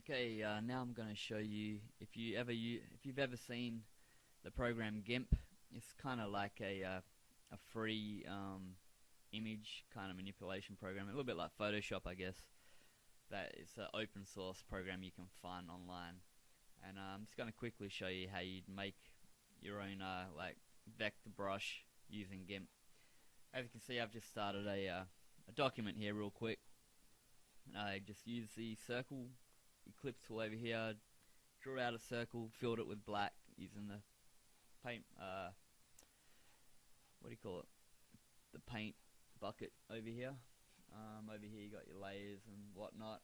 Okay, now I'm going to show you if you've ever seen the program Gimp. It's kind of like a free image kind of manipulation program, a little bit like Photoshop, I guess. That it's an open source program you can find online, and I'm just going to quickly show you how you'd make your own like vector brush using Gimp. As you can see, I've just started a document here real quick. I just use the circle eclipse tool over here, drew out a circle, filled it with black using the paint, what do you call it, the paint bucket over here. Over here you got your layers and whatnot.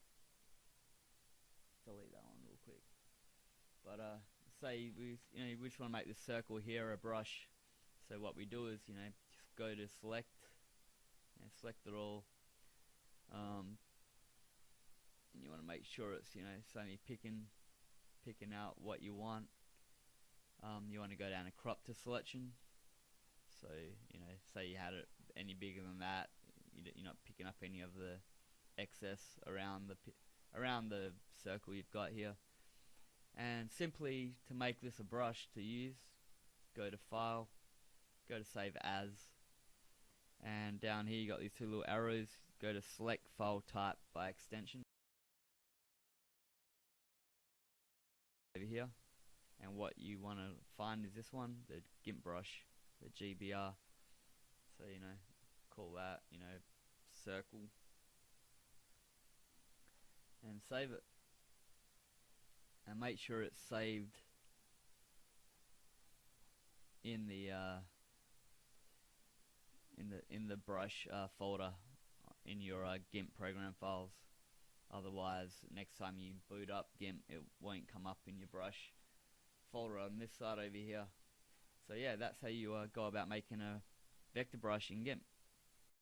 Delete that one real quick. But say we just want to make this circle here a brush. So what we do is just go to select, select it all. And you want to make sure it's it's only picking out what you want. You want to go down to crop to selection. So say you had it any bigger than that, you're not picking up any of the excess around the circle you've got here. And simply to make this a brush to use, go to File, go to Save As, and down here you got these two little arrows. Go to Select File Type by extension over here, and what you want to find is this one, the Gimp Brush, the GBR. So call that circle, and save it, and make sure it's saved in the brush folder in your Gimp program files. Otherwise, next time you boot up Gimp, it won't come up in your brush folder on this side over here. So yeah, that's how you go about making a vector brush in Gimp.